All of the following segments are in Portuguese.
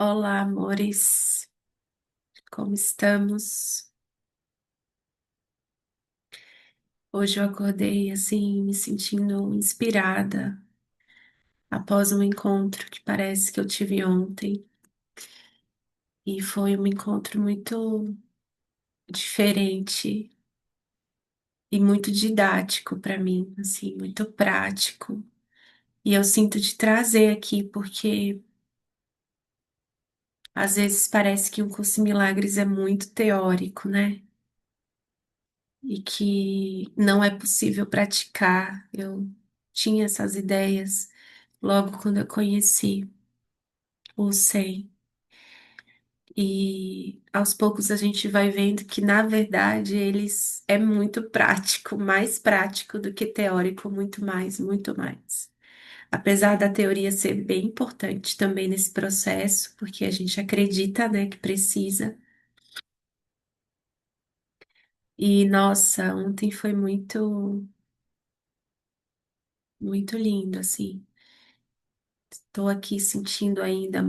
Olá, amores, como estamos? Hoje eu acordei assim, me sentindo inspirada após um encontro que parece que eu tive ontem, e foi um encontro muito diferente e muito didático para mim, assim, muito prático. E eu sinto de trazer aqui porque às vezes parece que um curso em milagres é muito teórico, né? E que não é possível praticar. Eu tinha essas ideias logo quando eu conheci o SEI. E aos poucos a gente vai vendo que, na verdade, eles é muito prático, mais prático do que teórico, muito mais, muito mais. Apesar da teoria ser bem importante também nesse processo, porque a gente acredita, né, que precisa. E nossa, ontem foi muito, muito lindo, assim. Estou aqui sentindo ainda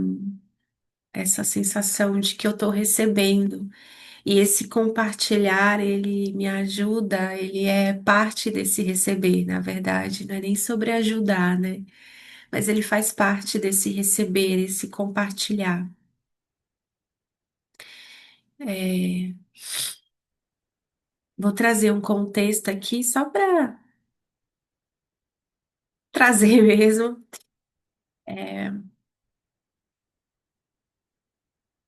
essa sensação de que eu estou recebendo. E esse compartilhar, ele me ajuda, ele é parte desse receber, na verdade, não é nem sobre ajudar, né? Mas ele faz parte desse receber, esse compartilhar. É, vou trazer um contexto aqui só para trazer mesmo. É,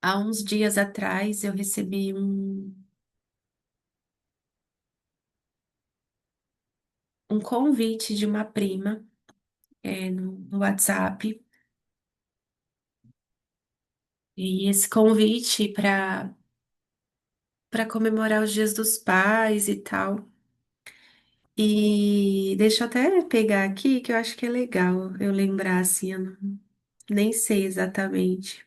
há uns dias atrás eu recebi um convite de uma prima, no WhatsApp. E esse convite para comemorar os Dias dos Pais e tal. E deixa eu até pegar aqui que eu acho que é legal eu lembrar assim, eu nem sei exatamente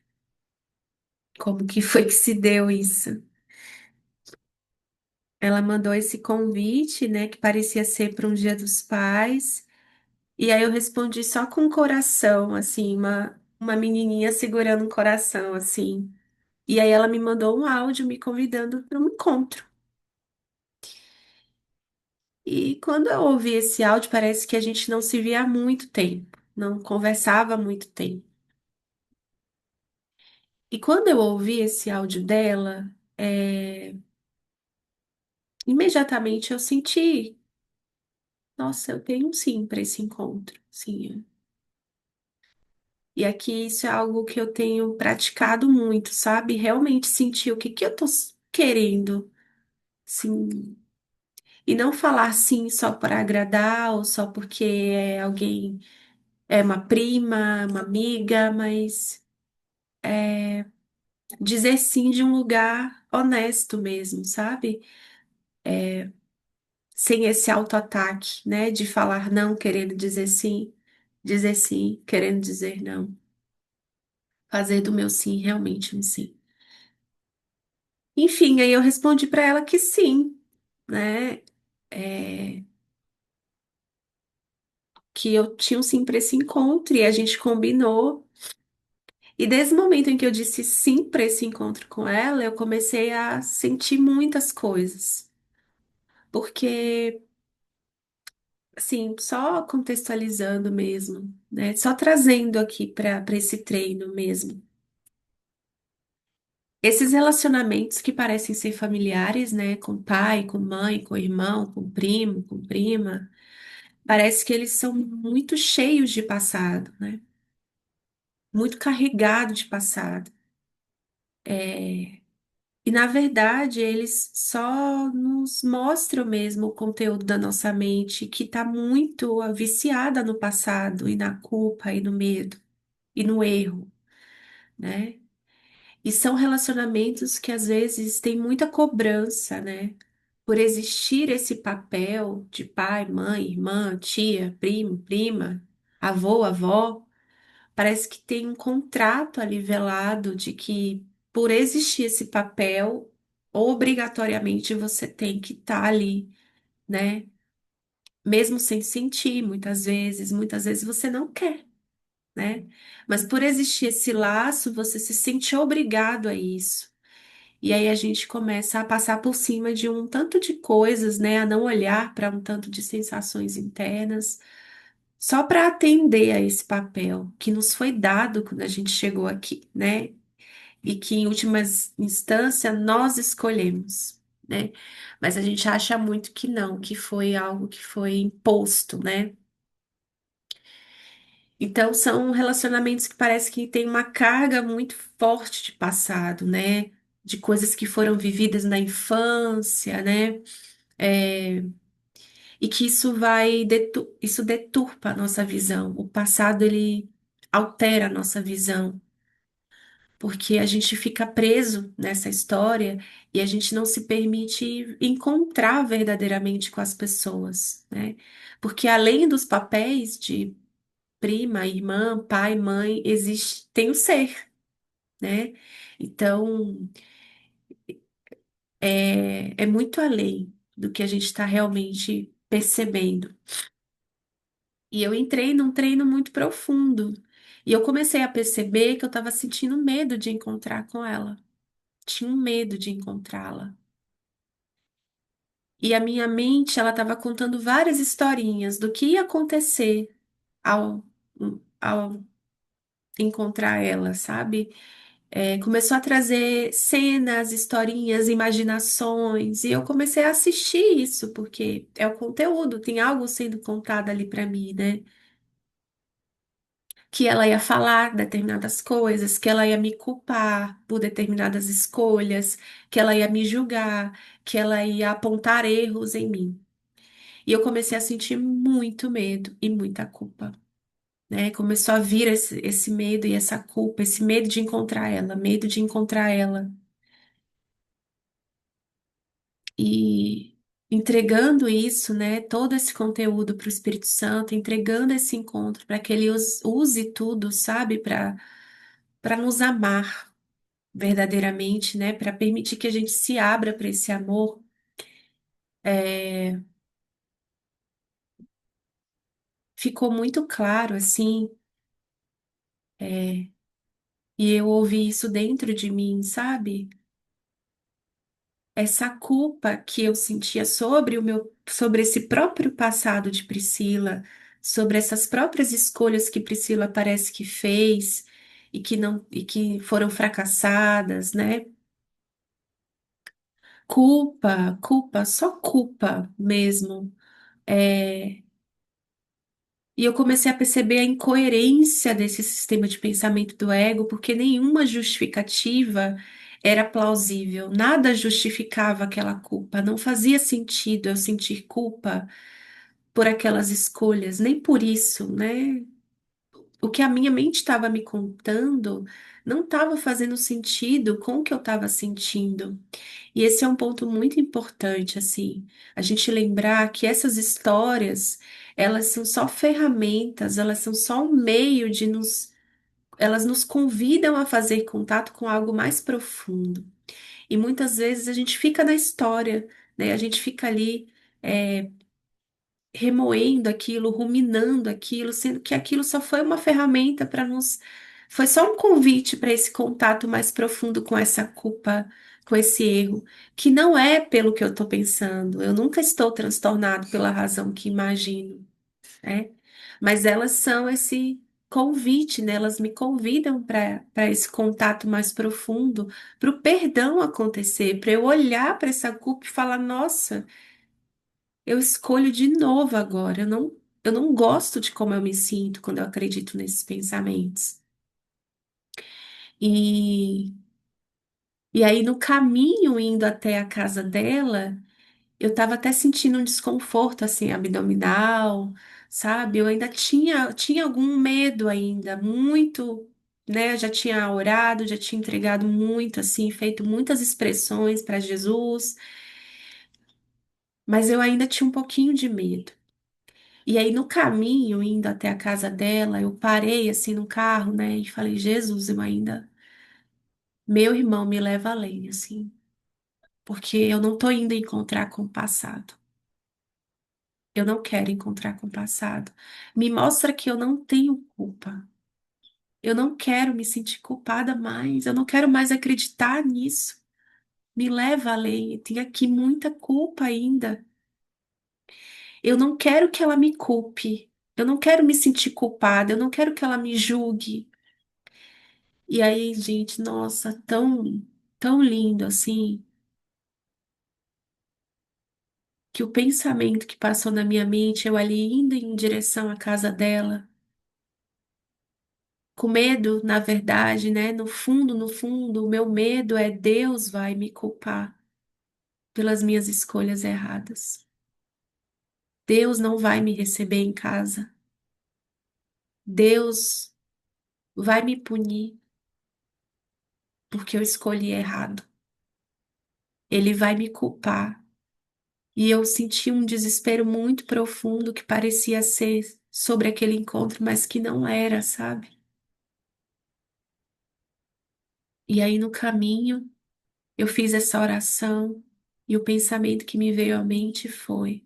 como que foi que se deu isso. Ela mandou esse convite, né, que parecia ser para um Dia dos Pais, e aí eu respondi só com um coração, assim, uma menininha segurando um coração, assim. E aí ela me mandou um áudio me convidando para um encontro. E quando eu ouvi esse áudio, parece que a gente não se via há muito tempo, não conversava há muito tempo. E quando eu ouvi esse áudio dela, imediatamente eu senti, nossa, eu tenho um sim para esse encontro, sim. E aqui isso é algo que eu tenho praticado muito, sabe? Realmente sentir o que que eu tô querendo, sim. E não falar sim só para agradar ou só porque é alguém, é uma prima, uma amiga, mas dizer sim de um lugar honesto mesmo, sabe? Sem esse autoataque, né? De falar não querendo dizer sim querendo dizer não. Fazer do meu sim realmente um sim. Enfim, aí eu respondi para ela que sim, né? É, que eu tinha um sim para esse encontro e a gente combinou. E desde o momento em que eu disse sim para esse encontro com ela, eu comecei a sentir muitas coisas. Porque assim, só contextualizando mesmo, né? Só trazendo aqui para esse treino mesmo. Esses relacionamentos que parecem ser familiares, né? Com pai, com mãe, com irmão, com primo, com prima, parece que eles são muito cheios de passado, né? Muito carregados de passado. É, e na verdade, eles só nos mostram mesmo o conteúdo da nossa mente que está muito viciada no passado e na culpa e no medo e no erro, né? E são relacionamentos que às vezes têm muita cobrança, né? Por existir esse papel de pai, mãe, irmã, tia, primo, prima, avô, avó, parece que tem um contrato ali velado de que por existir esse papel, obrigatoriamente você tem que estar ali, né? Mesmo sem sentir, muitas vezes você não quer. né? Mas por existir esse laço, você se sente obrigado a isso. E aí a gente começa a passar por cima de um tanto de coisas, né? A não olhar para um tanto de sensações internas, só para atender a esse papel que nos foi dado quando a gente chegou aqui, né? E que em últimas instâncias nós escolhemos, né? Mas a gente acha muito que não, que foi algo que foi imposto, né? Então são relacionamentos que parece que tem uma carga muito forte de passado, né? De coisas que foram vividas na infância, né? É, e que isso deturpa a nossa visão. O passado ele altera a nossa visão, porque a gente fica preso nessa história e a gente não se permite encontrar verdadeiramente com as pessoas, né? Porque além dos papéis de prima, irmã, pai, mãe, existe, tem o ser, né? Então, é muito além do que a gente está realmente percebendo. E eu entrei num treino muito profundo. E eu comecei a perceber que eu estava sentindo medo de encontrar com ela. Tinha um medo de encontrá-la. E a minha mente, ela estava contando várias historinhas do que ia acontecer ao, ao encontrar ela, sabe? Começou a trazer cenas, historinhas, imaginações, e eu comecei a assistir isso, porque é o conteúdo, tem algo sendo contado ali para mim, né? Que ela ia falar determinadas coisas, que ela ia me culpar por determinadas escolhas, que ela ia me julgar, que ela ia apontar erros em mim. E eu comecei a sentir muito medo e muita culpa, né? Começou a vir esse medo e essa culpa, esse medo de encontrar ela, medo de encontrar ela. E entregando isso, né, todo esse conteúdo para o Espírito Santo, entregando esse encontro para que ele use tudo, sabe, para nos amar verdadeiramente, né, para permitir que a gente se abra para esse amor. é, Ficou muito claro assim, é, e eu ouvi isso dentro de mim, sabe? Essa culpa que eu sentia sobre esse próprio passado de Priscila, sobre essas próprias escolhas que Priscila parece que fez e que foram fracassadas, né? Culpa, só culpa mesmo. É, E eu comecei a perceber a incoerência desse sistema de pensamento do ego, porque nenhuma justificativa era plausível, nada justificava aquela culpa, não fazia sentido eu sentir culpa por aquelas escolhas, nem por isso, né? O que a minha mente estava me contando não estava fazendo sentido com o que eu estava sentindo. E esse é um ponto muito importante, assim, a gente lembrar que essas histórias, elas são só ferramentas, elas são só um meio elas nos convidam a fazer contato com algo mais profundo. E muitas vezes a gente fica na história, né? A gente fica ali remoendo aquilo, ruminando aquilo, sendo que aquilo só foi uma ferramenta para foi só um convite para esse contato mais profundo com essa culpa, com esse erro, que não é pelo que eu estou pensando. Eu nunca estou transtornado pela razão que imagino, né? Mas elas são esse convite, né? Elas me convidam para esse contato mais profundo, para o perdão acontecer, para eu olhar para essa culpa e falar, nossa. Eu escolho de novo agora. Eu não gosto de como eu me sinto quando eu acredito nesses pensamentos. E, e aí, no caminho indo até a casa dela, eu tava até sentindo um desconforto, assim, abdominal, sabe? Eu ainda tinha algum medo ainda, muito, né? Eu já tinha orado, já tinha entregado muito, assim, feito muitas expressões para Jesus, mas eu ainda tinha um pouquinho de medo. E aí, no caminho, indo até a casa dela, eu parei assim no carro, né? E falei, Jesus, eu ainda. Meu irmão me leva além, assim. Porque eu não tô indo encontrar com o passado. Eu não quero encontrar com o passado. Me mostra que eu não tenho culpa. Eu não quero me sentir culpada mais, eu não quero mais acreditar nisso. Me leva além, tem aqui muita culpa ainda. Eu não quero que ela me culpe. Eu não quero me sentir culpada, eu não quero que ela me julgue. E aí, gente, nossa, tão lindo assim, que o pensamento que passou na minha mente, eu ali indo em direção à casa dela, com medo, na verdade, né? No fundo, o meu medo é Deus vai me culpar pelas minhas escolhas erradas. Deus não vai me receber em casa. Deus vai me punir porque eu escolhi errado. Ele vai me culpar. E eu senti um desespero muito profundo que parecia ser sobre aquele encontro, mas que não era, sabe? E aí no caminho eu fiz essa oração e o pensamento que me veio à mente foi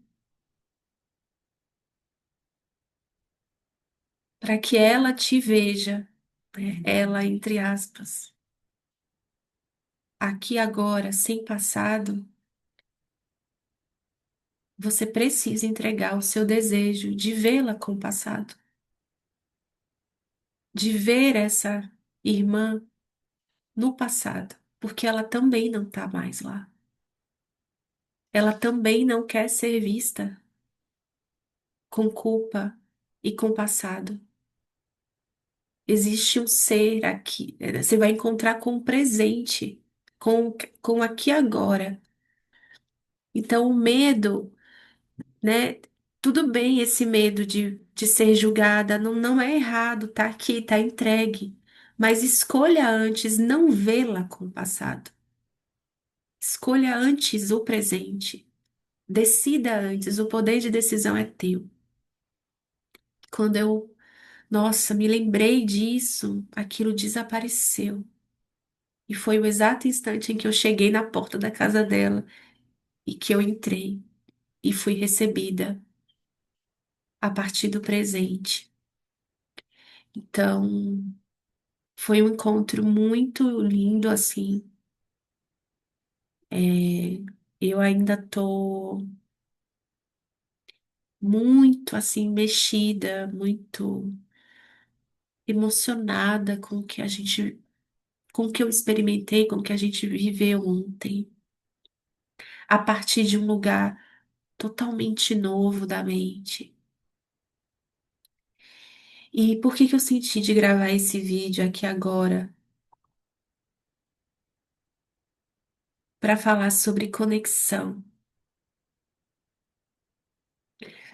para que ela te veja, né? Ela entre aspas, aqui agora, sem passado, você precisa entregar o seu desejo de vê-la com o passado, de ver essa irmã no passado, porque ela também não está mais lá. Ela também não quer ser vista com culpa e com passado. Existe um ser aqui, você vai encontrar com o presente, com aqui e agora. Então, o medo, né? Tudo bem esse medo de ser julgada, não é errado, tá aqui, tá entregue. Mas escolha antes não vê-la com o passado. Escolha antes o presente. Decida antes, o poder de decisão é teu. Quando eu, nossa, me lembrei disso, aquilo desapareceu. E foi o exato instante em que eu cheguei na porta da casa dela e que eu entrei e fui recebida a partir do presente. Então, foi um encontro muito lindo, assim. É, eu ainda tô muito, assim, mexida, muito emocionada com o que a gente, com o que eu experimentei, com o que a gente viveu ontem, a partir de um lugar totalmente novo da mente. E por que que eu senti de gravar esse vídeo aqui agora? Para falar sobre conexão,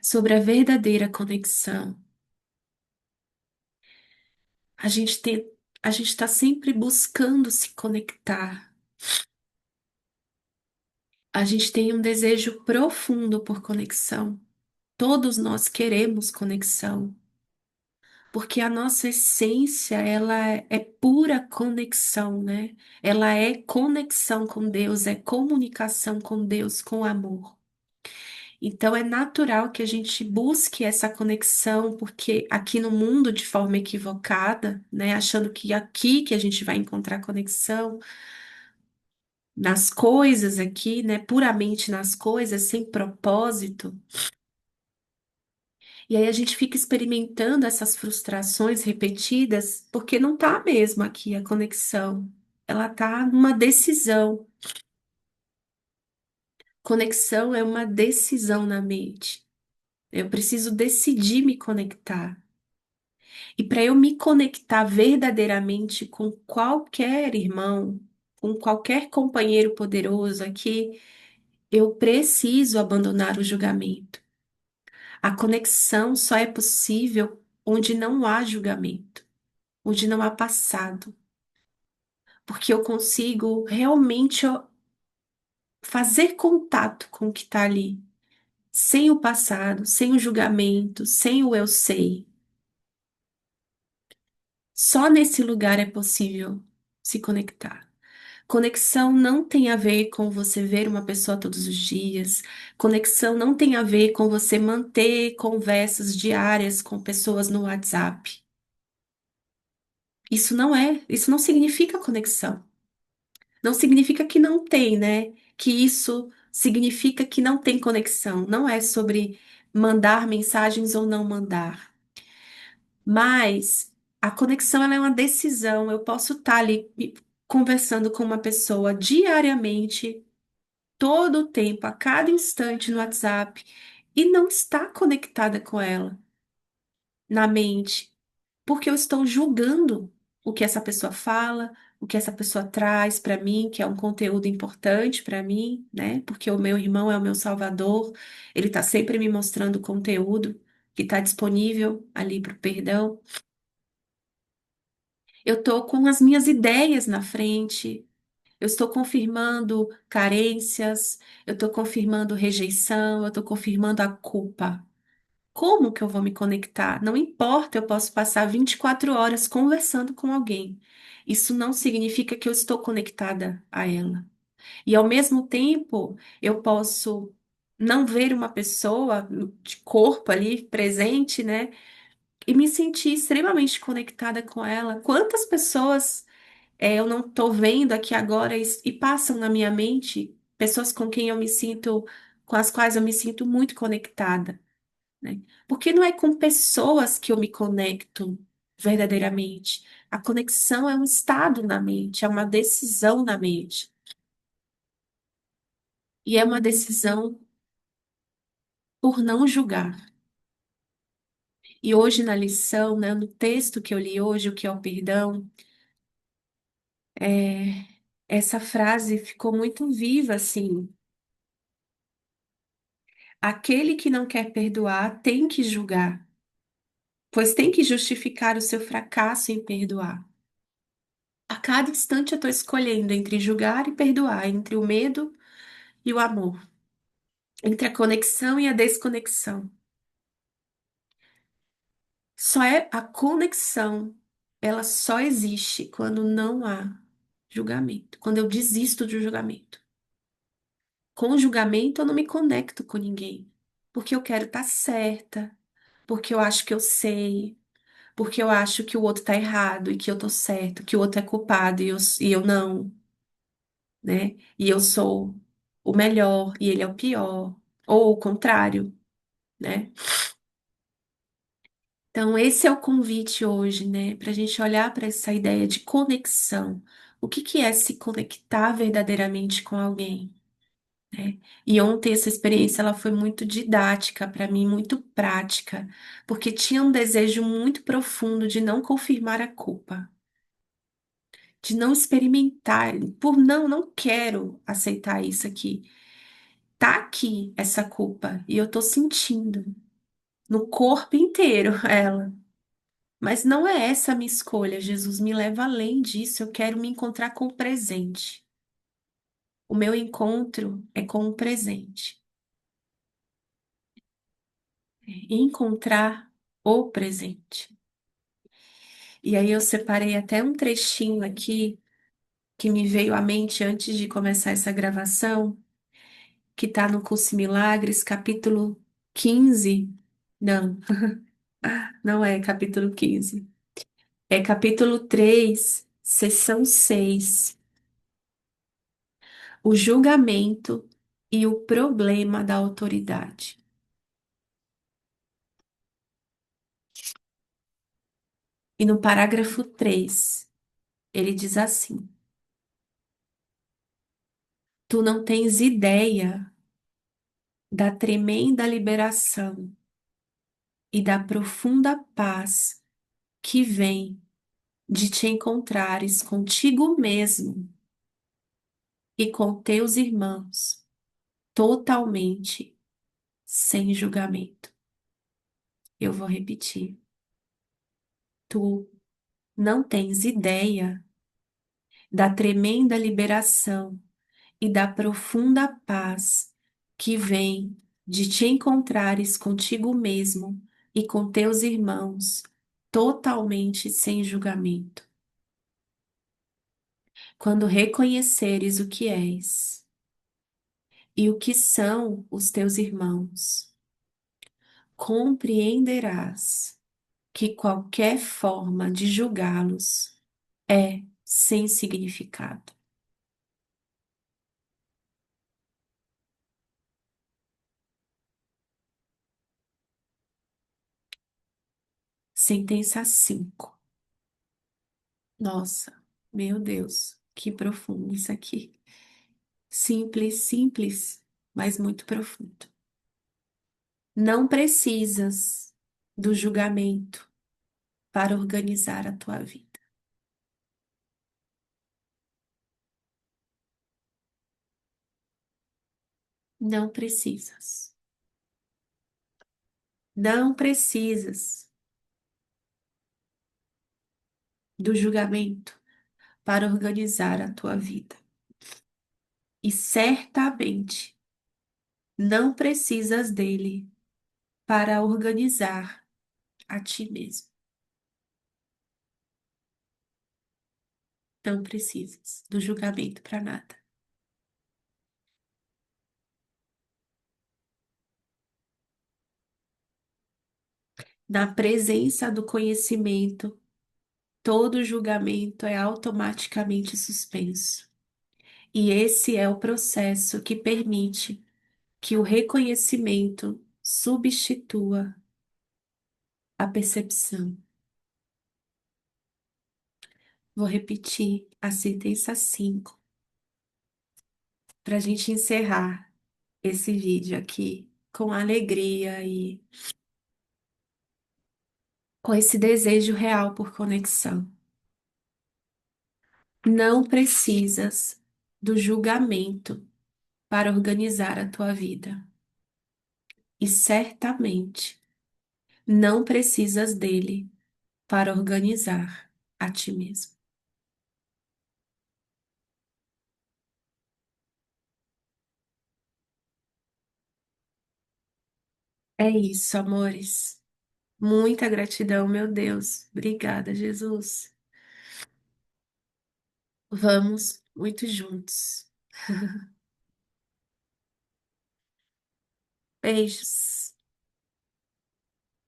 sobre a verdadeira conexão. A gente tem, a gente está sempre buscando se conectar. A gente tem um desejo profundo por conexão. Todos nós queremos conexão, porque a nossa essência, ela é pura conexão, né? Ela é conexão com Deus, é comunicação com Deus, com amor. Então é natural que a gente busque essa conexão, porque aqui no mundo, de forma equivocada, né, achando que aqui que a gente vai encontrar conexão, nas coisas aqui, né, puramente nas coisas, sem propósito. E aí a gente fica experimentando essas frustrações repetidas, porque não tá mesmo aqui a conexão. Ela tá numa decisão. Conexão é uma decisão na mente. Eu preciso decidir me conectar. E para eu me conectar verdadeiramente com qualquer irmão, com qualquer companheiro poderoso aqui, eu preciso abandonar o julgamento. A conexão só é possível onde não há julgamento, onde não há passado, porque eu consigo realmente fazer contato com o que está ali, sem o passado, sem o julgamento, sem o eu sei. Só nesse lugar é possível se conectar. Conexão não tem a ver com você ver uma pessoa todos os dias. Conexão não tem a ver com você manter conversas diárias com pessoas no WhatsApp. Isso não significa conexão. Não significa que não tem, né? Que isso significa que não tem conexão. Não é sobre mandar mensagens ou não mandar. Mas a conexão ela é uma decisão. Eu posso estar ali conversando com uma pessoa diariamente, todo o tempo, a cada instante no WhatsApp, e não estar conectada com ela na mente, porque eu estou julgando o que essa pessoa fala, o que essa pessoa traz para mim, que é um conteúdo importante para mim, né? Porque o meu irmão é o meu salvador, ele está sempre me mostrando conteúdo que está disponível ali para o perdão. Eu estou com as minhas ideias na frente, eu estou confirmando carências, eu estou confirmando rejeição, eu estou confirmando a culpa. Como que eu vou me conectar? Não importa, eu posso passar 24 horas conversando com alguém. Isso não significa que eu estou conectada a ela. E ao mesmo tempo, eu posso não ver uma pessoa de corpo ali presente, né? E me sentir extremamente conectada com ela. Quantas pessoas eu não estou vendo aqui agora e passam na minha mente, pessoas com quem eu me sinto, com as quais eu me sinto muito conectada, né? Porque não é com pessoas que eu me conecto verdadeiramente. A conexão é um estado na mente, é uma decisão na mente. E é uma decisão por não julgar. E hoje na lição, né, no texto que eu li hoje, o que é o perdão, é, essa frase ficou muito viva, assim. Aquele que não quer perdoar tem que julgar, pois tem que justificar o seu fracasso em perdoar. A cada instante eu estou escolhendo entre julgar e perdoar, entre o medo e o amor, entre a conexão e a desconexão. Só é a conexão, ela só existe quando não há julgamento, quando eu desisto do julgamento. Com julgamento eu não me conecto com ninguém, porque eu quero estar certa, porque eu acho que eu sei, porque eu acho que o outro está errado e que eu estou certo, que o outro é culpado e eu não, né? E eu sou o melhor e ele é o pior, ou o contrário, né? Então, esse é o convite hoje, né? Para a gente olhar para essa ideia de conexão. O que que é se conectar verdadeiramente com alguém, né? E ontem essa experiência ela foi muito didática para mim, muito prática, porque tinha um desejo muito profundo de não confirmar a culpa, de não experimentar, não quero aceitar isso aqui. Tá aqui essa culpa e eu tô sentindo no corpo inteiro ela. Mas não é essa a minha escolha. Jesus me leva além disso. Eu quero me encontrar com o presente. O meu encontro é com o presente. É encontrar o presente. E aí eu separei até um trechinho aqui que me veio à mente antes de começar essa gravação, que está no Curso em Milagres, capítulo 15. Não, não é capítulo 15. É capítulo 3, seção 6. O julgamento e o problema da autoridade. E no parágrafo 3, ele diz assim: Tu não tens ideia da tremenda liberação e da profunda paz que vem de te encontrares contigo mesmo e com teus irmãos, totalmente sem julgamento. Eu vou repetir. Tu não tens ideia da tremenda liberação e da profunda paz que vem de te encontrares contigo mesmo e com teus irmãos, totalmente sem julgamento. Quando reconheceres o que és e o que são os teus irmãos, compreenderás que qualquer forma de julgá-los é sem significado. Sentença 5. Nossa, meu Deus, que profundo isso aqui. Simples, simples, mas muito profundo. Não precisas do julgamento para organizar a tua vida. Não precisas. Não precisas do julgamento para organizar a tua vida. E certamente não precisas dele para organizar a ti mesmo. Não precisas do julgamento para nada. Na presença do conhecimento, todo julgamento é automaticamente suspenso. E esse é o processo que permite que o reconhecimento substitua a percepção. Vou repetir a sentença 5 para a gente encerrar esse vídeo aqui com alegria e com esse desejo real por conexão. Não precisas do julgamento para organizar a tua vida. E certamente não precisas dele para organizar a ti mesmo. É isso, amores. Muita gratidão, meu Deus. Obrigada, Jesus. Vamos muito juntos. Beijos.